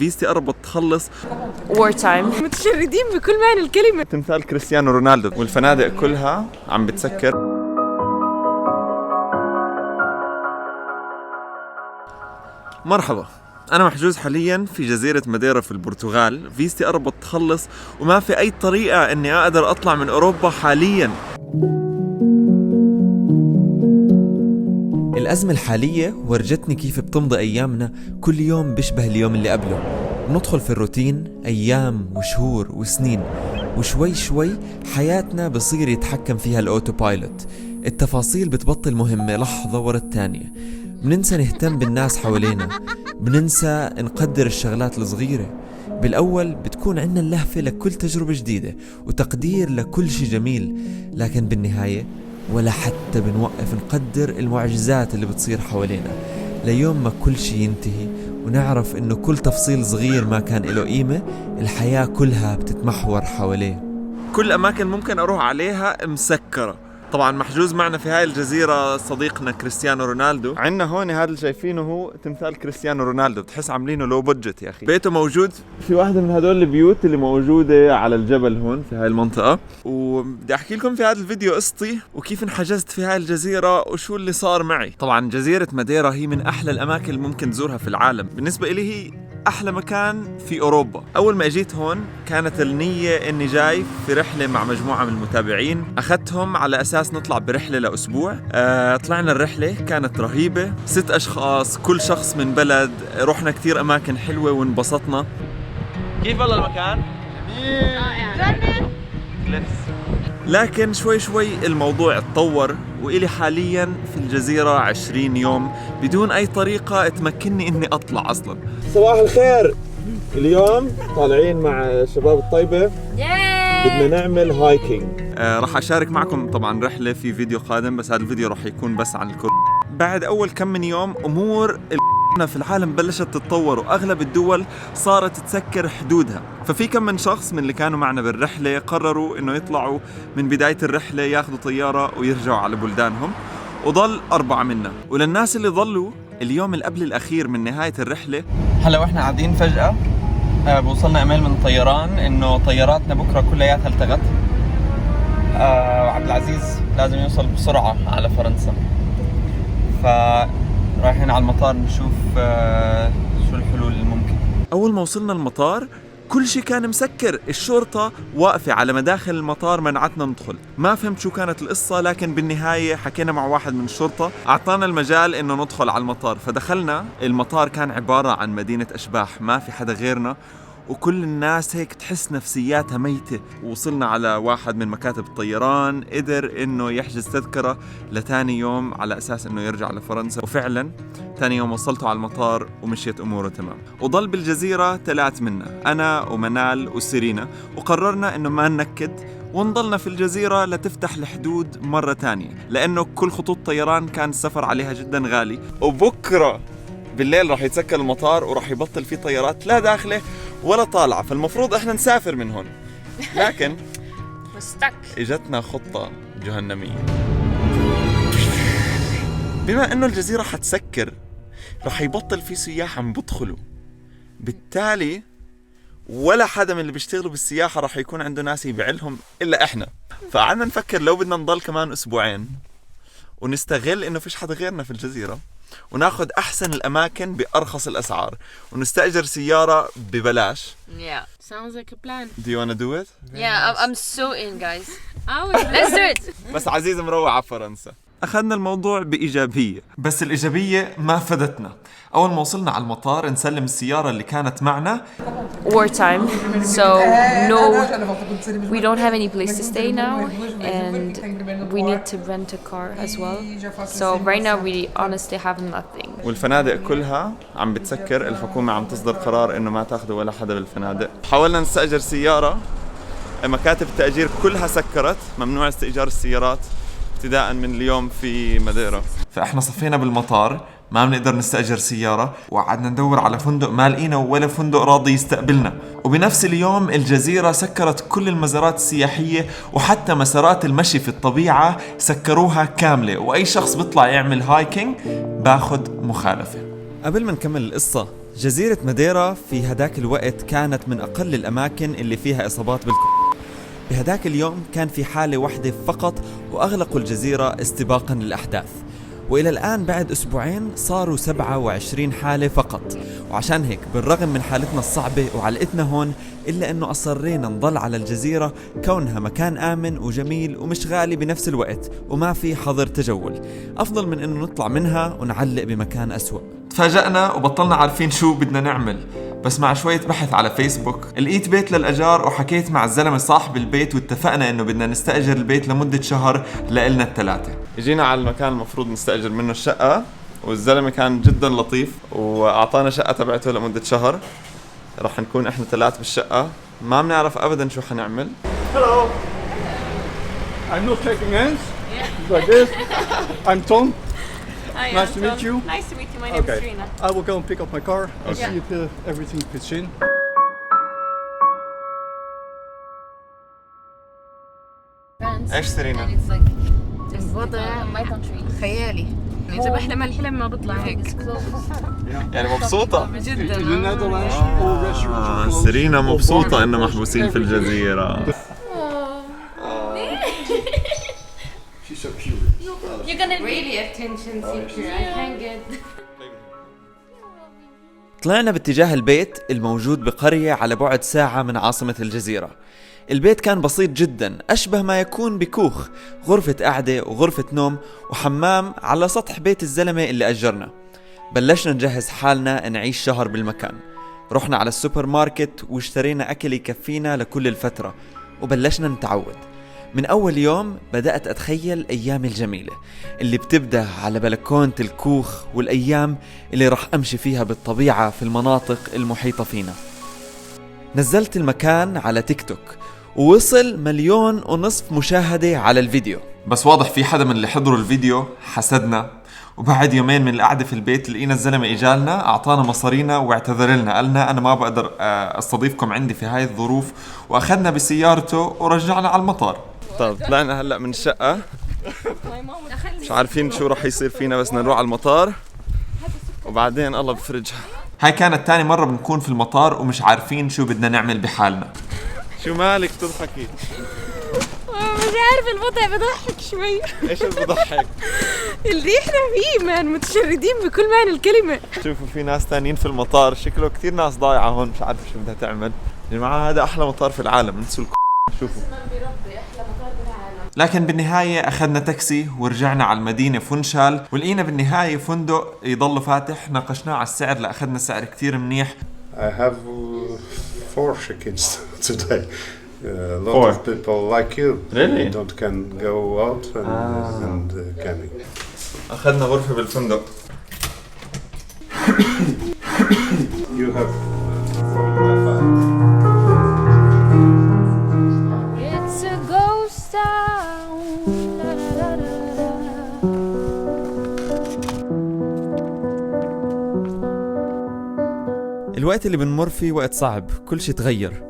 فيزتي قربت تخلص. وور تايم. متشردين بكل معنى الكلمة. تمثال كريستيانو رونالدو والفنادق كلها عم بتسكر. مرحبا، أنا محجوز حالياً في جزيرة ماديرا في البرتغال. فيزتي قربت تخلص وما في أي طريقة إني أقدر أطلع من أوروبا حالياً. الأزمة الحالية ورجتني كيف بتمضي أيامنا، كل يوم بيشبه اليوم اللي قبله. بندخل في الروتين أيام وشهور وسنين، وشوي شوي حياتنا بصير يتحكم فيها الأوتو بايلوت. التفاصيل بتبطل مهمة لحظة ورا الثانية. بننسى نهتم بالناس حوالينا، بننسى نقدر الشغلات الصغيرة. بالأول بتكون عنا اللهفة لكل تجربة جديدة وتقدير لكل شي جميل، لكن بالنهاية ولا حتى بنوقف نقدر المعجزات اللي بتصير حوالينا، ليوم ما كل شي ينتهي ونعرف إنه كل تفصيل صغير ما كان له قيمة الحياة كلها بتتمحور حواليه. كل أماكن ممكن أروح عليها مسكرة. طبعا محجوز معنا في هاي الجزيرة صديقنا كريستيانو رونالدو. عندنا هون هذا اللي شايفينه هو تمثال كريستيانو رونالدو، بتحس عاملينه لو بودجت يا أخي. بيته موجود في واحدة من هدول البيوت اللي موجودة على الجبل هون في هاي المنطقة. وبدي أحكي لكم في هذا الفيديو قصتي وكيف انحجزت في هاي الجزيرة وشو اللي صار معي. طبعا جزيرة ماديرا هي من أحلى الأماكن اللي ممكن تزورها في العالم. بالنسبة إلي هي أحلى مكان في أوروبا. أول ما أجيت هون كانت النية إني جاي في رحلة مع مجموعة من المتابعين، أخذتهم على أساس نطلع برحلة لأسبوع. طلعنا الرحلة كانت رهيبة، 6 أشخاص كل شخص من بلد. رحنا كتير أماكن حلوة وانبسطنا. كيف والله المكان؟ جميل. لكن شوي شوي الموضوع اتطور وإلي حالياً في الجزيرة 20 يوم بدون أي طريقة تمكنني إني أطلع أصلاً. صباح الخير، اليوم طالعين مع شباب الطيبة. بدنا نعمل هايكينج. راح أشارك معكم طبعاً رحلة في فيديو قادم، بس هذا الفيديو راح يكون بس عن بعد أول كم من يوم أمور في العالم بلشت تتطور وأغلب الدول صارت تسكر حدودها. ففي كم من شخص من اللي كانوا معنا بالرحلة قرروا إنه يطلعوا من بداية الرحلة ياخذوا طيارة ويرجعوا على بلدانهم، وضل 4 منا. وللناس اللي ضلوا اليوم اللي قبل الأخير من نهاية الرحلة، هلا وإحنا قاعدين فجأة بوصلنا إيميل من الطيران إنه طياراتنا بكرة كلياتها التغت. وعبد العزيز لازم يوصل بسرعة على فرنسا، رايحين على المطار نشوف شو الحلول الممكن. أول ما وصلنا المطار كل شيء كان مسكر، الشرطة واقفة على مداخل المطار منعتنا ندخل. ما فهمت شو كانت القصة، لكن بالنهاية حكينا مع واحد من الشرطة أعطانا المجال إنه ندخل على المطار. فدخلنا المطار، كان عبارة عن مدينة أشباح، ما في حدا غيرنا وكل الناس هيك تحس نفسياتها ميتة. وصلنا على واحد من مكاتب الطيران، قدر انه يحجز تذكرة لتاني يوم على اساس انه يرجع لفرنسا. وفعلا تاني يوم وصلته على المطار ومشيت اموره تمام. وضل بالجزيرة 3 منا، انا ومنال وسيرينا، وقررنا انه ما ننكد ونضلنا في الجزيرة لتفتح الحدود مرة تانية، لانه كل خطوط طيران كان السفر عليها جدا غالي. وبكرة بالليل راح يتسكر المطار وراح يبطل فيه طيارات لا داخله ولا طالعة، فالمفروض احنا نسافر من هون. لكن اجتنا خطة جهنمية. بما انه الجزيرة حتسكر راح يبطل في سياح عم بدخلوا، بالتالي ولا حدا من اللي بيشتغلوا بالسياحة راح يكون عنده ناس يبيعلهم إلا إحنا. فقعدنا نفكر لو بدنا نضل كمان أسبوعين ونستغل إنه فيش حدا غيرنا في الجزيرة وناخد أحسن الأماكن بأرخص الأسعار ونستأجر سيارة ببلاش. Yeah, sounds like a plan. Do you wanna do it? Yeah, I'm so in, guys. Let's do it. بس عزيز مروع على فرنسا. أخذنا الموضوع بإيجابية، بس الإيجابية ما فادتنا. أول ما وصلنا على المطار نسلم السيارة اللي كانت معنا. War time, so no, we don't have any place to stay now, and we need to rent a car as well. So right now we honestly have nothing. والفنادق كلها عم بتسكر، الحكومة عم تصدر قرار إنه ما تاخذوا ولا حدا بالفنادق. حاولنا نستأجر سيارة، مكاتب التأجير كلها سكرت، ممنوع استئجار السيارات ابتداء من اليوم في ماديرا. فاحنا صفينا بالمطار، ما بنقدر نستأجر سيارة، وقعدنا ندور على فندق، ما لقينا ولا فندق راضي يستقبلنا. وبنفس اليوم الجزيرة سكرت كل المزارات السياحية، وحتى مسارات المشي في الطبيعة سكروها كاملة، وأي شخص بيطلع يعمل هايكينج باخد مخالفة. قبل ما نكمل القصة جزيرة ماديرا في هداك الوقت كانت من أقل الأماكن اللي فيها إصابات بالكورونا. بهداك اليوم كان في حالة واحدة فقط وأغلقوا الجزيرة استباقاً للأحداث، وإلى الآن بعد أسبوعين صاروا 27 حالة فقط. وعشان هيك بالرغم من حالتنا الصعبة وعلقتنا هون إلا أنه أصرينا نضل على الجزيرة كونها مكان آمن وجميل ومش غالي بنفس الوقت وما في حظر تجول، أفضل من أنه نطلع منها ونعلق بمكان أسوأ. تفاجأنا وبطلنا عارفين شو بدنا نعمل، بس مع شوية بحث على فيسبوك لقيت بيت للأجار وحكيت مع الزلمة صاحب البيت واتفقنا إنه بدنا نستأجر البيت لمدة شهر لإلنا الثلاثة. اجينا على المكان المفروض نستأجر منه الشقة، والزلمة كان جدا لطيف وأعطانا شقة تبعته لمدة شهر. رح نكون إحنا ثلاث بالشقة، ما بنعرف أبدا شو حنعمل. Hello. I'm not shaking hands. Like this. I'm Tom. Hi, Nice to meet you. Nice to meet you. My name is Trina. I will go and pick up my car and Okay. see if everything fits in. إيش سرينا؟ الوضع my country خيالي. إذا بحلم الحلم ما بطلع هيك. يعني مبسوطة؟ In the جدا. Netherlands, all restaurants are closed. سرينا مبسوطة إنه محبوسين في الجزيرة. She's so cute. You're gonna Really attention seeker. I can't get. طلعنا باتجاه البيت الموجود بقرية على بعد ساعة من عاصمة الجزيرة. البيت كان بسيط جدا، أشبه ما يكون بكوخ، غرفة قعدة وغرفة نوم وحمام على سطح بيت الزلمة اللي أجرنا. بلشنا نجهز حالنا نعيش شهر بالمكان. رحنا على السوبر ماركت واشترينا أكل يكفينا لكل الفترة وبلشنا نتعود. من أول يوم بدأت أتخيل أيام الجميلة اللي بتبدأ على بلكونة الكوخ والأيام اللي رح أمشي فيها بالطبيعة في المناطق المحيطة فينا. نزلت المكان على تيك توك ووصل 1.5 مليون مشاهدة على الفيديو، بس واضح في حدا من اللي حضروا الفيديو حسدنا. وبعد يومين من القعدة في البيت لقينا الزلمة إجالنا أعطانا مصارينا واعتذر لنا، قالنا أنا ما بقدر أستضيفكم عندي في هاي الظروف، وأخذنا بسيارته ورجعنا على المطار. طب طلعنا هلأ من الشقة، مش عارفين شو رح يصير فينا بس نروح على المطار وبعدين الله بفرجها. هاي كانت تاني مرة بنكون في المطار ومش عارفين شو بدنا نعمل بحالنا. شو مالك تضحكي؟ مش عارف الوضع بضحك شوي. ايش اللي بضحك؟ اللي احنا فيه مان متشردين بكل معنى الكلمة. شوفوا في ناس تانيين في المطار، شكله كتير ناس ضايعة هون مش عارف شو بدها تعمل. يا جماعة هذا أحلى مطار في العالم، انسوا شوفوا. لكن بالنهاية أخذنا تاكسي ورجعنا على المدينة فونشال، ولقينا بالنهاية فندق يضل فاتح. ناقشناه على السعر لأخذنا سعر كتير منيح. I have 4 chickens today. A lot of people like you Really? can go out and can. أخذنا غرفة بالفندق. You have It's a ghost town. La, la, la, la, la. الوقت اللي بنمر فيه وقت صعب، كل شيء تغير.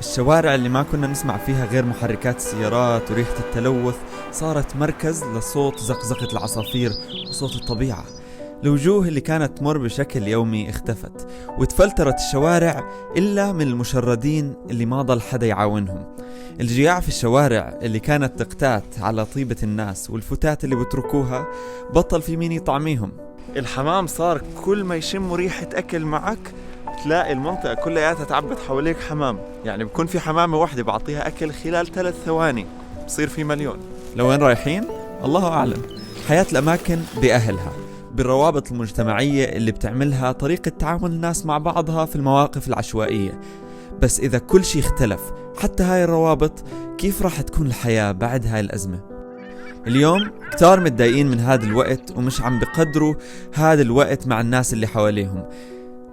الشوارع اللي ما كنا نسمع فيها غير محركات السيارات وريحة التلوث صارت مركز لصوت زقزقة العصافير وصوت الطبيعة. الوجوه اللي كانت تمر بشكل يومي اختفت، وتفلترت الشوارع إلا من المشردين اللي ما ضل حدا يعاونهم. الجياع في الشوارع اللي كانت تقتات على طيبة الناس والفتات اللي بتركوها بطل في مين يطعميهم. الحمام صار كل ما يشم ريحة أكل معك تلاقي المنطقة كلها تعبت حواليك حمام. يعني بكون في حمامة واحدة بعطيها أكل خلال 3 ثواني بصير في 1,000,000. لوين رايحين؟ الله أعلم. حياة الأماكن بأهلها، بالروابط المجتمعية اللي بتعملها طريقة تعامل الناس مع بعضها في المواقف العشوائية. بس إذا كل شيء اختلف حتى هاي الروابط، كيف راح تكون الحياة بعد هاي الأزمة؟ اليوم كتار متضايقين من هذا الوقت ومش عم بقدروا هذا الوقت مع الناس اللي حواليهم.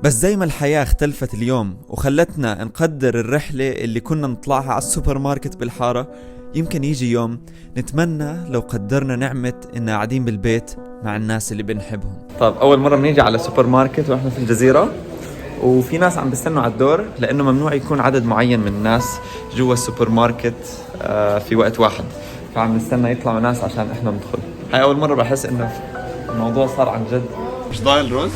بس زي ما الحياة اختلفت اليوم وخلتنا نقدر الرحلة اللي كنا نطلعها على السوبر ماركت بالحارة، يمكن يجي يوم نتمنى لو قدرنا نعمة إننا قاعدين بالبيت مع الناس اللي بنحبهم. طب أول مرة بنيجي على السوبر ماركت وإحنا في الجزيرة، وفي ناس عم بيستنوا على الدور لأنه ممنوع يكون عدد معين من الناس جوا السوبر ماركت في وقت واحد، فعم نستنى يطلعوا ناس عشان إحنا ندخل. هاي أول مرة بحس إنه الموضوع صار عن جد. مش ضايل روز؟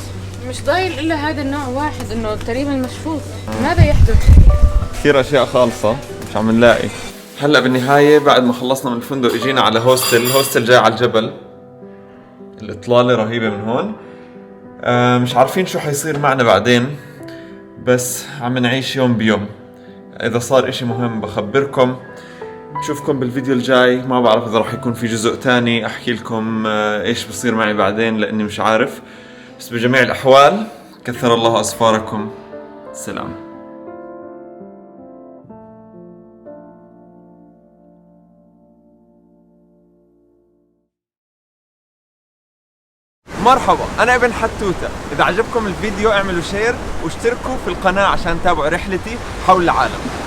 مش مش ضايل الا هذا النوع واحد انه تقريبا مشفوط. ماذا يحدث؟ كثير اشياء خالصة مش عم نلاقي. هلا بالنهاية بعد ما خلصنا من الفندق اجينا على هوستل جاي على الجبل. الاطلالة رهيبة من هون. مش عارفين شو حيصير معنا بعدين، بس عم نعيش يوم بيوم. اذا صار اشي مهم بخبركم. نشوفكم بالفيديو الجاي. ما بعرف اذا راح يكون في جزء تاني احكي لكم ايش بصير معي بعدين، لاني مش عارف. بس بجميع الاحوال كثر الله اسفاركم. سلام. مرحبا، أنا ابن حتوتة. إذا عجبكم الفيديو اعملوا شير واشتركوا في القناة عشان تتابعوا رحلتي حول العالم.